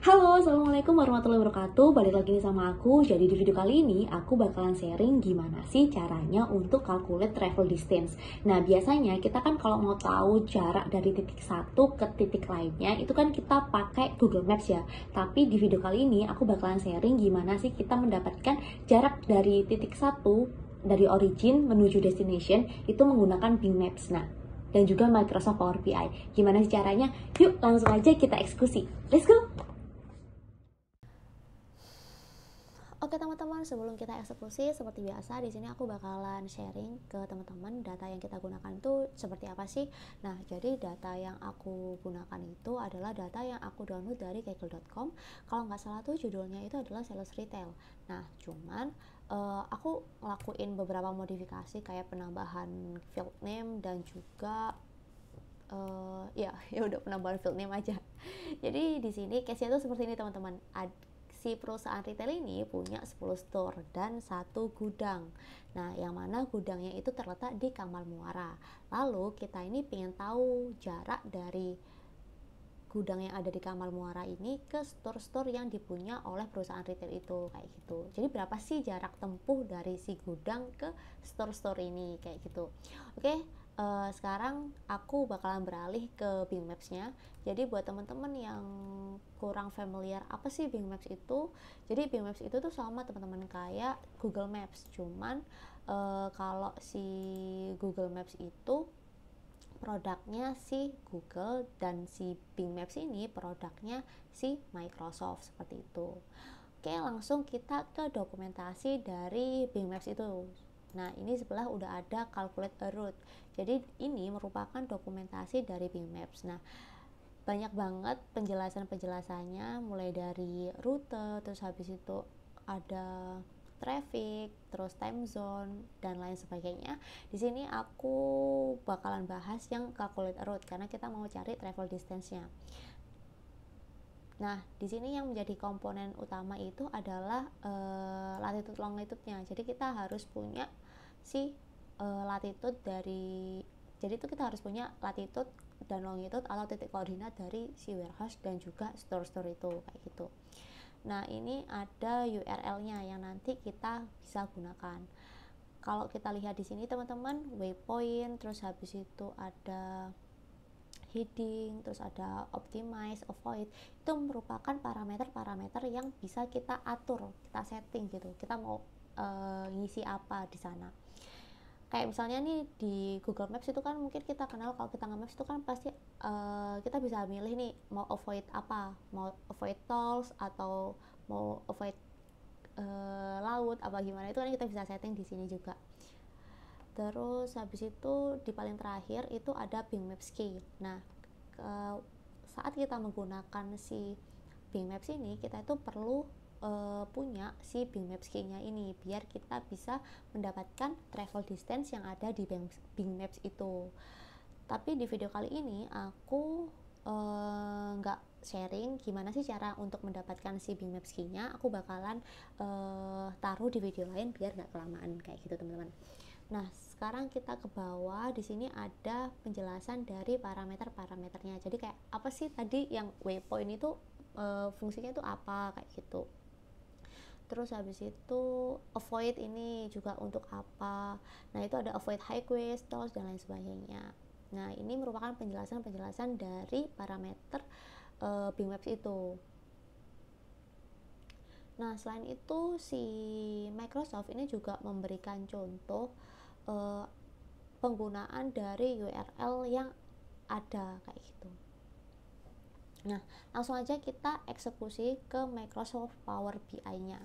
Halo, Assalamualaikum warahmatullahi wabarakatuh. Balik lagi nih sama aku. Jadi di video kali ini aku bakalan sharing gimana sih caranya untuk calculate travel distance. Nah, biasanya kita kan kalau mau tahu jarak dari titik satu ke titik lainnya, itu kan kita pakai Google Maps ya. Tapi di video kali ini aku bakalan sharing gimana sih kita mendapatkan jarak dari titik satu, dari origin menuju destination, itu menggunakan Bing Maps. Nah, dan juga Microsoft Power BI. Gimana sih caranya? Yuk langsung aja kita eksekusi. Let's go! Oke teman-teman, sebelum kita eksekusi seperti biasa di sini aku bakalan sharing ke teman-teman data yang kita gunakan itu seperti apa sih. Nah, jadi data yang aku gunakan itu adalah data yang aku download dari kaggle.com. Kalau nggak salah tuh judulnya itu adalah sales retail. Nah, cuman aku ngelakuin beberapa modifikasi kayak penambahan field name dan juga ya udah penambahan field name aja. Jadi di sini case-nya tuh seperti ini teman-teman. Si perusahaan retail ini punya 10 store dan 1 gudang. Nah, yang mana gudangnya itu terletak di Kamal Muara. Lalu kita ini pengen tahu jarak dari gudang yang ada di Kamal Muara ini ke store-store yang dipunya oleh perusahaan retail itu, kayak gitu. Jadi berapa sih jarak tempuh dari si gudang ke store-store ini, kayak gitu. Oke, sekarang aku bakalan beralih ke Bing Maps-nya. Jadi buat teman-teman yang kurang familiar apa sih Bing Maps itu, jadi Bing Maps itu tuh sama teman-teman kayak Google Maps, cuman kalau si Google Maps itu produknya si Google dan si Bing Maps ini produknya si Microsoft, seperti itu. Oke, langsung kita ke dokumentasi dari Bing Maps itu. Nah, ini sebelah udah ada calculate a route. Jadi ini merupakan dokumentasi dari Bing Maps. Nah, banyak banget penjelasannya, mulai dari rute, terus habis itu ada traffic, terus time zone dan lain sebagainya. Di sini aku bakalan bahas yang calculate a route karena kita mau cari travel distance-nya. Nah, di sini yang menjadi komponen utama itu adalah latitude longitude-nya. Jadi kita harus punya si latitude dari, jadi itu kita harus punya latitude dan longitude atau titik koordinat dari si warehouse dan juga store-store itu, kayak gitu. Nah, ini ada URL-nya yang nanti kita bisa gunakan. Kalau kita lihat di sini teman-teman, waypoint, terus habis itu ada heading, terus ada optimize, avoid, itu merupakan parameter-parameter yang bisa kita atur, kita setting gitu. Kita mau ngisi apa di sana. Kayak misalnya nih di Google Maps itu kan mungkin kita kenal, kalau kita nge-maps itu kan pasti kita bisa milih nih mau avoid apa, mau avoid tolls atau mau avoid laut apa gimana, itu kan kita bisa setting di sini juga. Terus habis itu di paling terakhir itu ada Bing Maps Key. Nah, saat kita menggunakan si Bing Maps ini, kita itu perlu punya si Bing Maps Key-nya ini biar kita bisa mendapatkan travel distance yang ada di Bing Maps itu. Tapi di video kali ini aku nggak sharing gimana sih cara untuk mendapatkan si Bing Maps Key-nya. Aku bakalan taruh di video lain biar nggak kelamaan, kayak gitu teman-teman. Nah, sekarang kita ke bawah. Di sini ada penjelasan dari parameter-parameternya. Jadi kayak apa sih tadi yang waypoint itu fungsinya itu apa, kayak gitu. Terus habis itu avoid ini juga untuk apa. Nah, itu ada avoid highway, tolls dan lain sebagainya. Nah, ini merupakan penjelasan-penjelasan dari parameter Bing Maps itu. Nah, selain itu si Microsoft ini juga memberikan contoh penggunaan dari URL yang ada, kayak gitu. Nah, langsung aja kita eksekusi ke Microsoft Power BI-nya.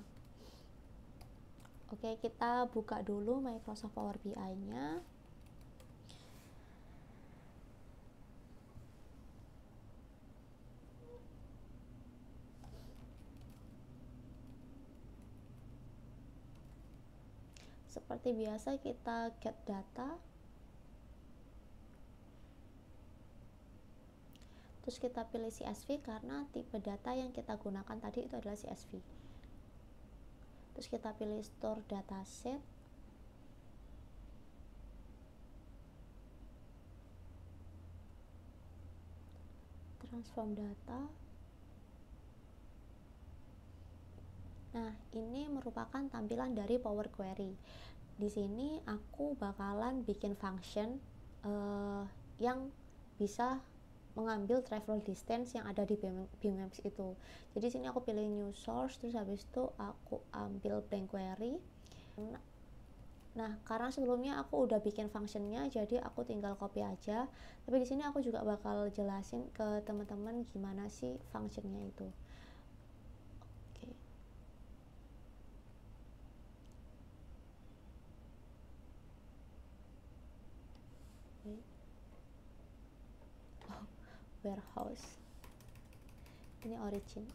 Oke, kita buka dulu Microsoft Power BI-nya. Seperti biasa kita get data, terus kita pilih CSV karena tipe data yang kita gunakan tadi itu adalah CSV. Terus kita pilih store dataset, transform data, Nah, ini merupakan tampilan dari Power Query. Di sini aku bakalan bikin function yang bisa mengambil travel distance yang ada di Bing Maps itu. Jadi sini aku pilih new source, terus habis itu aku ambil blank query. Nah, karena sebelumnya aku udah bikin functionnya, jadi aku tinggal copy aja. Tapi di sini aku juga bakal jelasin ke teman-teman gimana sih functionnya itu. Oke. Oh, warehouse. Ini origin.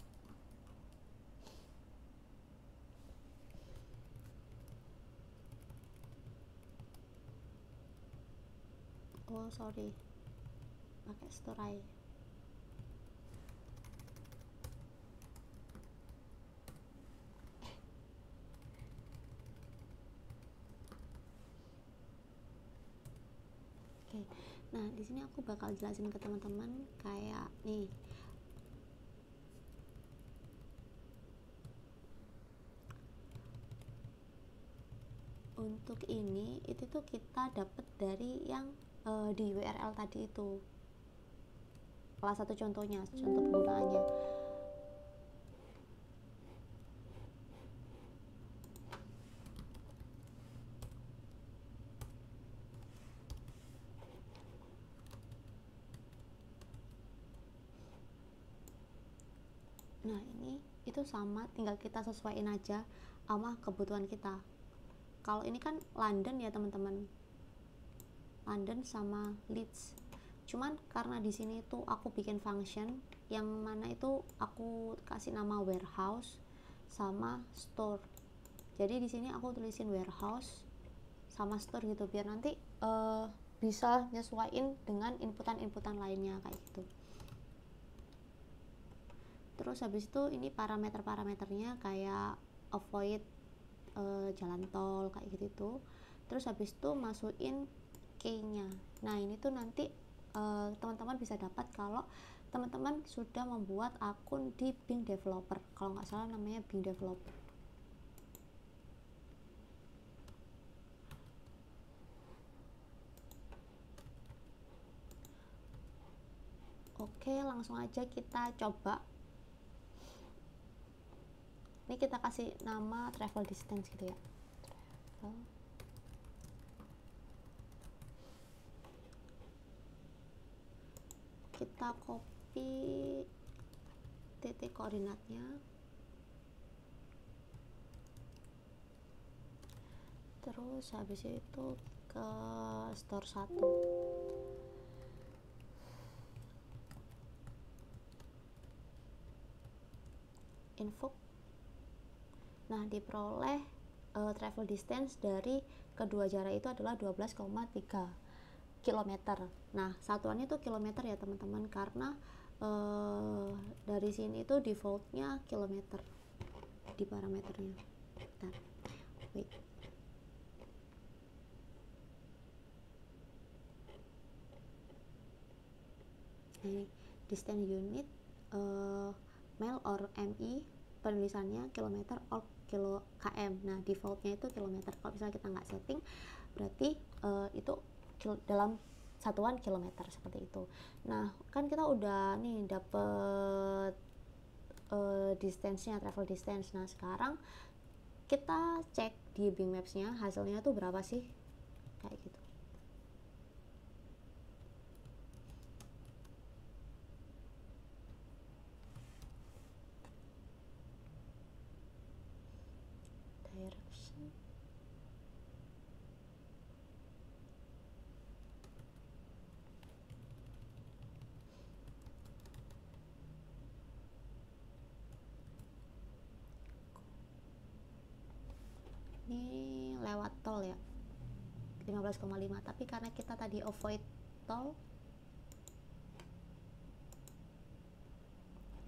Oh, sorry. Pakai story. Oke. Nah, di sini aku bakal jelasin ke teman-teman kayak nih. Untuk ini itu tuh kita dapat dari yang di URL tadi itu. Salah satu contohnya, contoh penggunaannya. Nah, ini itu sama, tinggal kita sesuaiin aja sama kebutuhan kita. Kalau ini kan London ya teman-teman, London sama Leeds. Cuman karena di sini tuh aku bikin function yang mana itu aku kasih nama warehouse sama store. Jadi di sini aku tulisin warehouse sama store gitu, biar nanti bisa nyesuaiin dengan inputan-inputan lainnya kayak gitu. Terus habis itu ini parameter-parameternya kayak avoid jalan tol kayak gitu. Terus habis itu masukin key-nya. Nah, ini tuh nanti teman-teman bisa dapat kalau teman-teman sudah membuat akun di Bing Developer. Kalau nggak salah namanya Bing Developer. Oke, langsung aja kita coba. Ini kita kasih nama travel distance gitu ya. Kita copy titik koordinatnya, terus habis itu ke store 1. Info. Nah, diperoleh travel distance dari kedua jarak itu adalah 12,3 km. Nah, satuannya itu kilometer ya teman-teman, karena dari sini itu defaultnya kilometer di parameternya. Bentar. Wait. Nah, ini distance unit mile or mi, penulisannya kilometer or kilo km. Nah, defaultnya itu kilometer. Kalau misalnya kita nggak setting, berarti itu dalam satuan kilometer seperti itu. Nah, kan kita udah nih dapet distance-nya, travel distance. Nah, sekarang kita cek di Bing Maps-nya hasilnya tuh berapa sih, kayak gitu. Direction. Ini lewat tol ya, 15,5, tapi karena kita tadi avoid tol,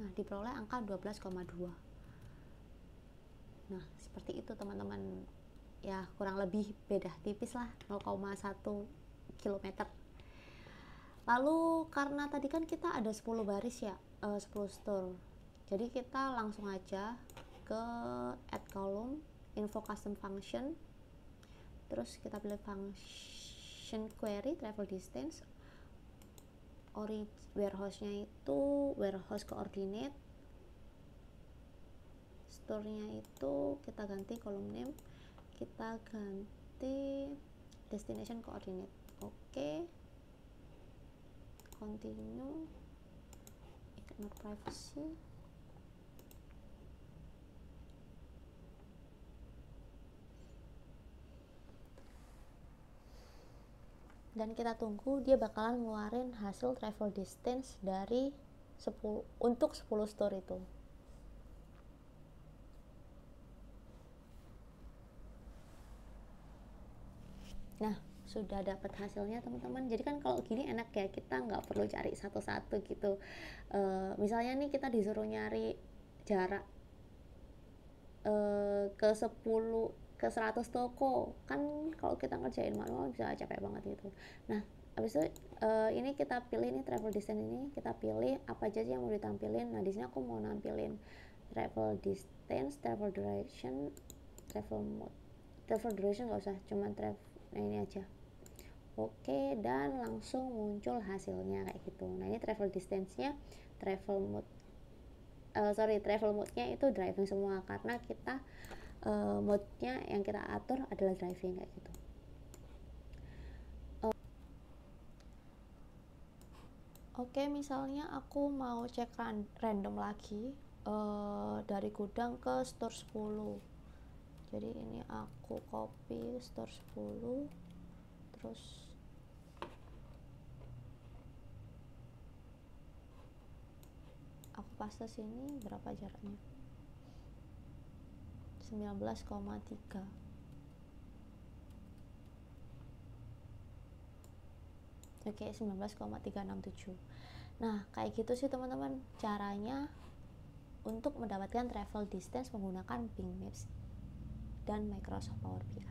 nah diperoleh angka 12,2. Nah, seperti itu teman-teman, ya kurang lebih beda tipis lah, 0,1 km. Lalu karena tadi kan kita ada 10 baris ya, 10 store, jadi kita langsung aja ke add column, info custom function, terus kita pilih function query travel distance, warehouse-nya itu warehouse coordinate, store-nya itu kita ganti column name, kita ganti destination coordinate. Oke, continue, ignore privacy. Dan kita tunggu dia bakalan ngeluarin hasil travel distance dari 10 untuk 10 store itu. Nah, sudah dapat hasilnya teman-teman. Jadi kan kalau gini enak ya, kita nggak perlu cari satu-satu gitu. Misalnya nih kita disuruh nyari jarak ke 10 ke 100 toko, kan kalau kita ngerjain manual bisa capek banget gitu. Nah, habis itu ini kita pilih nih travel distance, ini kita pilih apa aja sih yang mau ditampilin. Nah, di sini aku mau nampilin travel distance, travel duration, travel mode. Travel duration nggak usah, cuman nah ini aja. Oke, dan langsung muncul hasilnya kayak gitu. Nah, ini travel distance-nya, travel mode itu driving semua, karena kita mode-nya yang kita atur adalah driving kayak gitu. Oke, misalnya aku mau cek random lagi dari gudang ke store 10. Jadi ini aku copy store 10, terus aku paste sini, berapa jaraknya, 19,3. Oke, 19,367. Nah, kayak gitu sih teman-teman caranya untuk mendapatkan travel distance menggunakan Bing Maps dan Microsoft Power BI.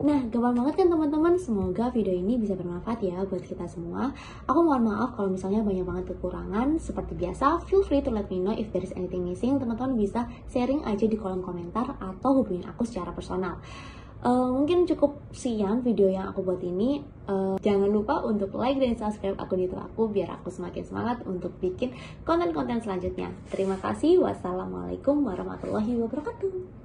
Nah, gampang banget kan teman-teman? Semoga video ini bisa bermanfaat ya buat kita semua. Aku mohon maaf kalau misalnya banyak banget kekurangan. Seperti biasa, feel free to let me know if there is anything missing. Teman-teman bisa sharing aja di kolom komentar atau hubungin aku secara personal. Mungkin cukup sekian video yang aku buat ini. Jangan lupa untuk like dan subscribe akun YouTube aku biar aku semakin semangat untuk bikin konten-konten selanjutnya. Terima kasih. Wassalamualaikum warahmatullahi wabarakatuh.